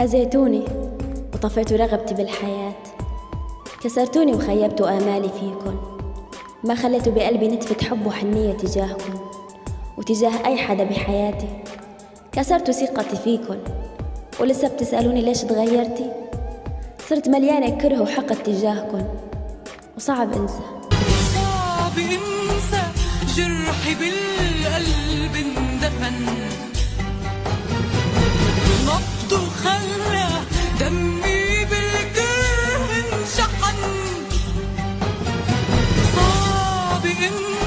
أذيتوني وطفيتوا رغبتي بالحياة، كسرتوني وخيبتوا آمالي فيكن، ما خليتوا بقلبي نتفة حب وحنية تجاهكن وتجاه أي حدا بحياتي. كسرتوا ثقتي فيكن ولسه بتسألوني ليش تغيرتي. صرت مليانة كره وحقد تجاهكن وصعب أنسى. صعب أنسى جرحي بالقلب اندفن، نبضه خلى دمي بالكره انشحن. صعب أنسى